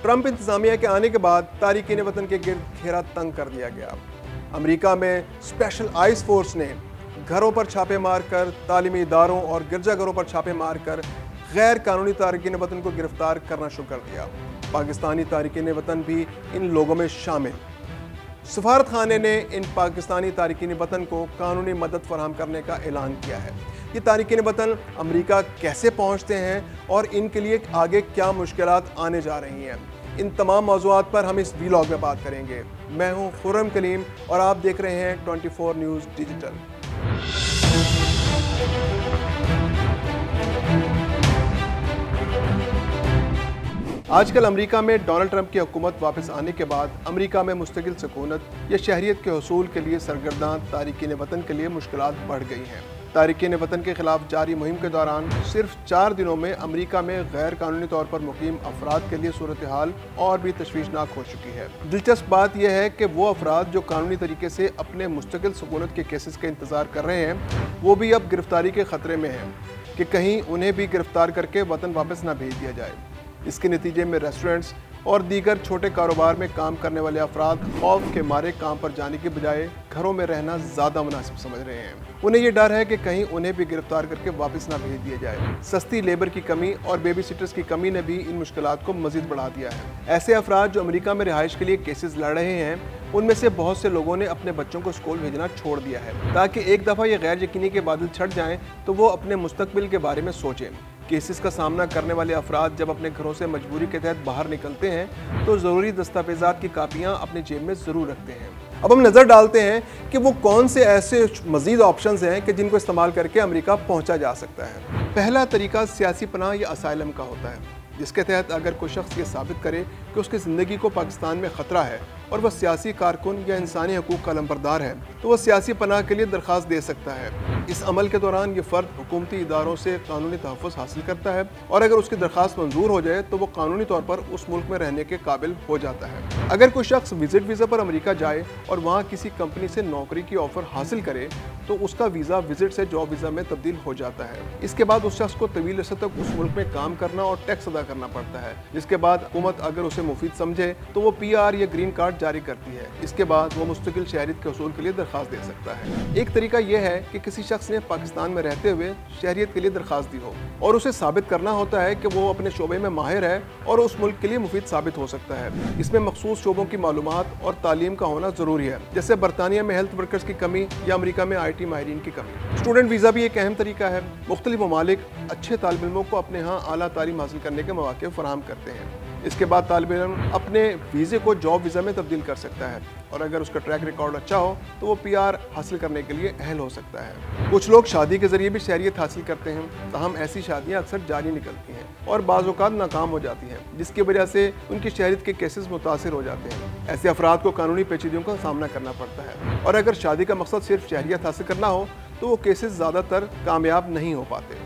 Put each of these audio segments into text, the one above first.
Trump इंतजामिया के आने के बाद तारिकीन वतन के गिर्द घेरा तंग कर दिया गया। अमेरिका में स्पेशल आइस फोर्स ने घरों पर छापे मारकर, तालीमी इदारों और गिरजाघरों पर छापे मारकर गैर कानूनी तारिकीन वतन को गिरफ्तार करना शुरू कर दिया। पाकिस्तानी तारिकीन वतन भी इन लोगों में शामिल। सफारत खाने ने इन पाकिस्तानी तारिकीन वतन को कानूनी मदद फराहम करने का ऐलान किया है। ये तारिकीन वतन अमेरिका कैसे पहुंचते हैं और इनके लिए आगे क्या मुश्किलात आने जा रही हैं, इन तमाम मौज़ूआत पर हम इस व्लॉग में बात करेंगे। मैं हूं खुर्रम कलीम और आप देख रहे हैं 24 न्यूज़ डिजिटल। आजकल अमेरिका में डोनाल्ड ट्रंप की हुकूमत वापस आने के बाद अमेरिका में मुस्तकिल सकूनत या शहरियत के हसूल के लिए सरगर्दां तारिकीन वतन के लिए मुश्किलात बढ़ गई हैं। तारिकीन वतन के खिलाफ जारी मुहिम के दौरान सिर्फ 4 दिनों में अमेरिका में गैर कानूनी तौर पर मुकीम अफराद के लिए सूरत हाल और भी तशवीशनाक हो चुकी है। दिलचस्प बात यह है कि वो अफराद जो कानूनी तरीके से अपने मुस्तकिल सकूनत के केसेस का इंतज़ार कर रहे हैं, वो भी अब गिरफ्तारी के ख़तरे में हैं कि कहीं उन्हें भी गिरफ्तार करके वतन वापस ना भेज दिया जाए। इसके नतीजे में रेस्टोरेंट्स और दीगर छोटे कारोबार में काम करने वाले अफराद खौफ के मारे काम पर जाने के बजाय घरों में रहना ज़्यादा मुनासिब समझ रहे हैं। उन्हें ये डर है कि कहीं उन्हें भी गिरफ्तार करके वापस ना भेज दिया जाए। सस्ती लेबर की कमी और बेबी सिटर्स की कमी ने भी इन मुश्किलात को मज़ीद बढ़ा दिया है। ऐसे अफराद जो अमेरिका में रिहाइश के लिए केसेस लड़ रहे हैं, उनमें से बहुत से लोगों ने अपने बच्चों को स्कूल भेजना छोड़ दिया है ताकि एक दफ़ा ये गैर यकीनी के बादल छट जाएं तो वो अपने मुस्तकबिल के बारे में सोचें। केसेस का सामना करने वाले अफराद जब अपने घरों से मजबूरी के तहत बाहर निकलते हैं तो ज़रूरी दस्तावेज़ात की कापियाँ अपनी जेब में ज़रूर रखते हैं। अब हम नज़र डालते हैं कि वो कौन से ऐसे मज़ीद ऑप्शंस हैं कि जिनको इस्तेमाल करके अमेरिका पहुंचा जा सकता है। पहला तरीका सियासी पनाह या असाइलम का होता है, जिसके तहत अगर कोई शख्स ये साबित करे कि उसकी ज़िंदगी को पाकिस्तान में ख़तरा है और वह सियासी कारकुन या इंसानी हकूक़ का लंबरदार है, तो वह सियासी पनाह के लिए दरख्वास्त दे सकता है। इस अमल के दौरान ये फ़र्द हुकूमती इदारों से कानूनी तहफ़्फ़ुज़ हासिल करता है और अगर उसकी दरख्वास्त मंजूर हो जाए तो वो कानूनी तौर पर उस मुल्क में रहने के काबिल हो जाता है। अगर कोई शख्स विजिट वीज़ा पर अमेरिका जाए और वहाँ किसी कंपनी से नौकरी की ऑफ़र हासिल करे तो उसका वीज़ा विजिट से जॉब वीज़ा में तब्दील हो जाता है। इसके बाद उस शख्स को तवील अरसे तक उस मुल्क में काम करना और टैक्स अदा करना पड़ता है, जिसके बाद हुकूमत अगर उसे मुफीद समझे तो वो PR या ग्रीन कार्ड जारी करती है। इसके बाद वो मुस्तकिल शहरियत के हसूल के लिए दरख्वास्त दे सकता है। एक तरीका यह है कि किसी शख्स ने पाकिस्तान में रहते हुए शहरियत के लिए दरख्वास्त दी हो और उसे साबित करना होता है कि वो अपने शोबे में माहिर है और उस मुल्क के लिए मुफीद साबित हो सकता है। इसमें मखसूस शोबों की मालूमात और तालीम का होना ज़रूरी है, जैसे बरतानिया में हेल्थ वर्कर्स की कमी या अमेरिका में IT माहिरीन की कमी। स्टूडेंट वीज़ा भी एक अहम तरीका है। मुख्तलिफ ममालिक अच्छे तालिब इल्मों को अपने यहाँ आला तालीम हासिल करने के मौके फराहम करते हैं। इसके बाद तालिब इल्म अपने वीज़े को जॉब वीज़ा में तब्दील कर सकता है और अगर उसका ट्रैक रिकॉर्ड अच्छा हो तो वो PR हासिल करने के लिए अहल हो सकता है। कुछ लोग शादी के ज़रिए भी शहरियत हासिल करते हैं, ताहम ऐसी शादियाँ अक्सर जारी निकलती हैं और बाज़ औक़ात नाकाम हो जाती हैं, जिसकी वजह से उनकी शहरियत के केसेस मुतासिर हो जाते हैं। ऐसे अफराद को कानूनी पेचीदगियों का सामना करना पड़ता है और अगर शादी का मकसद सिर्फ शहरियत हासिल करना हो तो वो केसेस ज़्यादातर कामयाब नहीं हो पाते।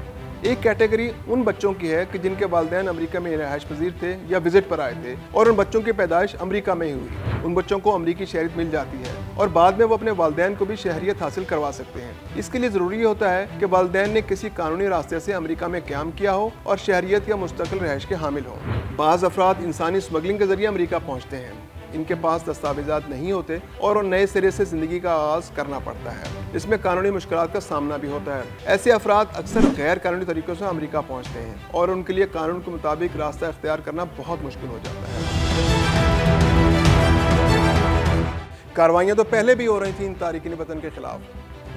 एक कैटेगरी उन बच्चों की है कि जिनके वालिदैन अमेरिका में रिहाइश पजीर थे या विजिट पर आए थे और उन बच्चों की पैदाइश अमेरिका में ही हुई। उन बच्चों को अमेरिकी शहरियत मिल जाती है और बाद में वो अपने वालिदैन को भी शहरियत हासिल करवा सकते हैं। इसके लिए ज़रूरी होता है कि वालिदैन ने किसी कानूनी रास्ते से अमेरिका में क़याम किया हो और शहरियत या मुस्तकिल रिहाइश के हामिल हों। बाज़ अफराद इंसानी स्मगलिंग के ज़रिए अमेरिका पहुँचते हैं, इनके पास दस्तावेज़ात नहीं होते और नए सिरे से ज़िंदगी का आगाज़ करना पड़ता है। इसमें कानूनी मुश्किलात का सामना भी होता है। ऐसे अफराद अक्सर गैर कानूनी तरीक़ों से अमेरिका पहुँचते हैं और उनके लिए कानून के मुताबिक रास्ता इख्तियार करना बहुत मुश्किल हो जाता है। कार्रवाइयाँ तो पहले भी हो रही थी इन तारिकीन वतन के खिलाफ,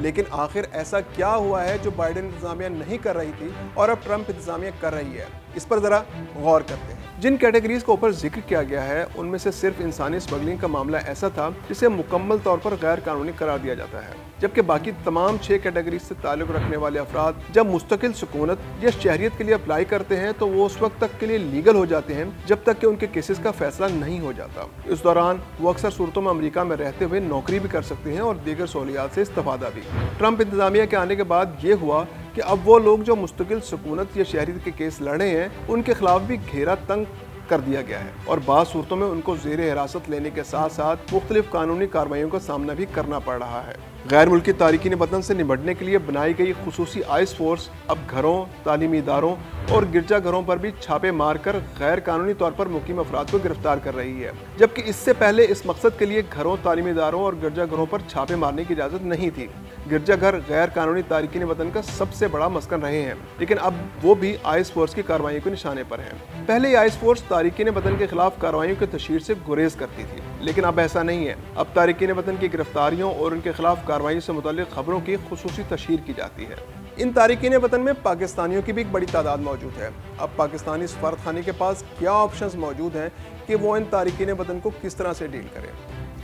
लेकिन आखिर ऐसा क्या हुआ है जो बाइडेन इंतजामिया नहीं कर रही थी और अब ट्रंप इंतजामिया कर रही है? इस पर ज़रा गौर करते हैं। जिन कैटेगरीज का ऊपर जिक्र किया गया है उनमें से सिर्फ इंसानी स्मगलिंग का मामला ऐसा था जिसे मुकम्मल तौर पर गैर कानूनी करार दिया जाता है, जबकि बाकी तमाम 6 कैटेगरीज से ताल्लुक़ रखने वाले अफराद जब मुस्तकिल सुकूनत या शहरियत के लिए अप्लाई करते हैं तो वो उस वक्त तक के लिए लीगल हो जाते हैं जब तक कि उनके केसेस का फैसला नहीं हो जाता। इस दौरान वो अक्सर सूरतों में अमेरिका में रहते हुए नौकरी भी कर सकते हैं और दीगर सहूलियात से इस्तेफादा भी। ट्रंप इंतजामिया के आने के बाद ये हुआ कि अब वो लोग जो मुस्तकिल सुकूनत या शहरियत के केस लड़े हैं उनके खिलाफ भी घेरा तंग कर दिया गया है और बाज़ सूरतों में उनको ज़ेर हिरासत लेने के साथ साथ मुख्तलिफ कानूनी कार्रवाइयों का सामना भी करना पड़ रहा है। गैर मुल्की तारिकीन वतन से निपटने के लिए बनाई गई खुसूसी आइस फोर्स अब घरों, तालीमी इदारों और गिरजा घरों पर भी छापे मारकर गैर कानूनी तौर पर मुकीम अफराद को गिरफ्तार कर रही है, जबकि इससे पहले इस मकसद के लिए घरों, तालीमी इदारों और गिरजा घरों पर छापे मारने की इजाज़त नहीं थी। गिरजा घर गैर कानूनी तारिकीन वतन का सबसे बड़ा मस्कन रहे हैं, लेकिन अब वो भी आइस फोर्स की कार्रवाई के निशाने पर है। पहले आइस फोर्स तारिकीन वतन के खिलाफ कार्रवाइयों की तशहीर से गुरेज करती थी, लेकिन अब ऐसा नहीं है। अब तारिकीन वतन की गिरफ्तारियों और उनके खिलाफ कार्रवाई से मुताल्लिक खबरों की खुसूसी तशहीर की जाती है। इन तारिकीन वतन में पाकिस्तानियों की भी एक बड़ी तादाद मौजूद है। अब पाकिस्तानी सफारतखाने के पास क्या ऑप्शंस मौजूद हैं कि वो इन तारिकीन वतन को किस तरह से डील करें।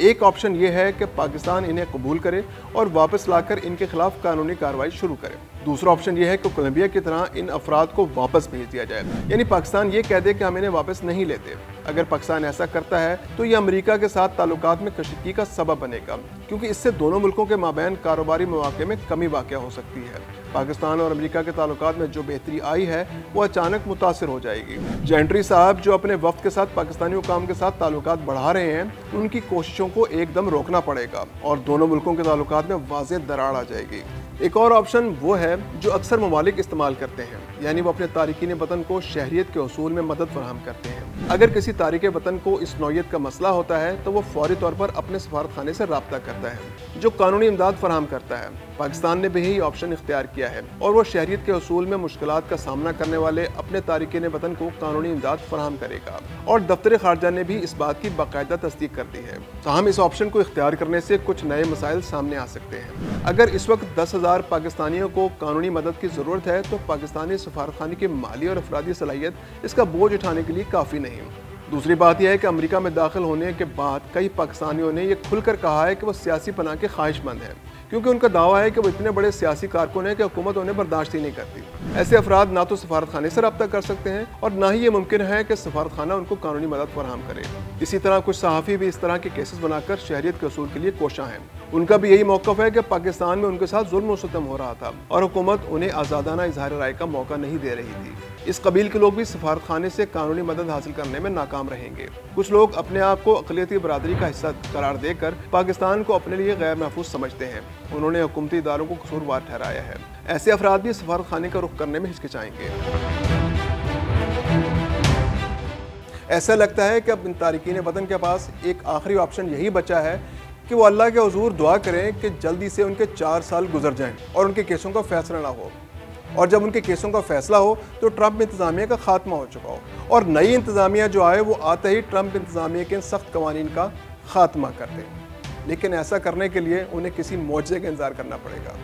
एक ऑप्शन ये है कि पाकिस्तान इन्हें कबूल करे और वापस लाकर इनके खिलाफ कानूनी कार्रवाई शुरू करे। दूसरा ऑप्शन ये है कि कोलंबिया की तरह इन अफराद को वापस भेज दिया जाए, यानी पाकिस्तान ये कह दे कि हम इन्हें वापस नहीं लेते। अगर पाकिस्तान ऐसा करता है तो ये अमेरिका के साथ ताल्लुकात में कशीदगी का सबब बनेगा, क्योंकि इससे दोनों मुल्कों के माबैन कारोबारी मौके में कमी वाक़या हो सकती है। पाकिस्तान और अमेरिका के ताल्लुकात में जो बेहतरी आई है वो अचानक मुतासिर हो जाएगी। जेंट्री साहब जो अपने वफ्द के साथ पाकिस्तानी हुकाम के साथ ताल्लुकात बढ़ा रहे हैं, उनकी कोशिशों को एकदम रोकना पड़ेगा और दोनों मुल्कों के ताल्लुकात में वाज़ेह दरार आ जाएगी। एक और ऑप्शन वो है जो अक्सर ममालिक इस्तेमाल करते हैं, यानी वो अपने तारिकीन वतन को शहरियत के उसूल में मदद फराहम करते हैं। अगर किसी तारिक वतन को इस नौयत का मसला होता है तो वो फौरी तौर पर अपने सफारतखाने से रब्ता करता है जो कानूनी इमदाद फराहम करता है। पाकिस्तान ने भी यही ऑप्शन इख्तियार किया है और वो शहरियत के उसूल में मुश्किलात का सामना करने वाले अपने तारिकीन वतन को कानूनी इमदाद फराहम करेगा और दफ्तर खारजा ने भी इस बात की बाकायदा तस्दीक कर दी है। ताहम इस ऑप्शन को इख्तियार करने से कुछ नए मसाइल सामने आ सकते हैं। अगर इस वक्त 10,000 पाकिस्तानियों को कानूनी मदद की ज़रूरत है तो पाकिस्तानी सफारतखाने की माली और अफरादी सलाहियत इसका बोझ उठाने के लिए काफ़ी नहीं। दूसरी बात यह है कि अमेरिका में दाखिल होने के बाद कई पाकिस्तानियों ने यह खुलकर कहा है कि वो सियासी पनाह के ख्वाहिशमंद हैं, क्योंकि उनका दावा है कि वो इतने बड़े सियासी कारकुन हैं कि हुकूमत उन्हें बर्दाश्त ही नहीं करती। ऐसे अफराद ना तो सफारतखाने से रब्ता कर सकते हैं और ना ही ये मुमकिन है कि सफारतखाना उनको कानूनी मदद फराहम करे। इसी तरह कुछ सहाफ़ी भी इस तरह के केसेस बनाकर शहरियत के उसूल के लिए कोशां हैं। उनका भी यही मौक़िफ़ है कि पाकिस्तान में उनके साथ जुल्म और सितम हो रहा था और हुकूमत उन्हें आज़ादाना इज़हार राय का मौका नहीं दे रही थी। इस कबील के लोग भी सफारतखाने से कानूनी मदद हासिल करने में नाकाम रहेंगे। कुछ लोग अपने आप को अक़लियती बरादरी का हिस्सा करार देकर पाकिस्तान को अपने लिए गैर महफूज समझते हैं। उन्होंने हुकूमती इदारों को कसूरवार ठहराया है। ऐसे अफराद भी सफारतखाने का रुख करने में हिचकिचाएंगे। ऐसा लगता है कि अब इन तारिकीन वतन के पास एक आखिरी ऑप्शन यही बचा है कि वो अल्लाह के हुजूर दुआ करें कि जल्दी से उनके 4 साल गुजर जाएं और उनके केसों का फैसला ना हो। और जब उनके केसों का फैसला हो तो ट्रंप इंतज़ामिया का खात्मा हो चुका हो और नई इंतज़ामिया जो आए वो आते ही ट्रंप इंतज़ामिया के सख्त कवानीन का खात्मा कर दें। लेकिन ऐसा करने के लिए उन्हें किसी मौजज़े का इंतज़ार करना पड़ेगा।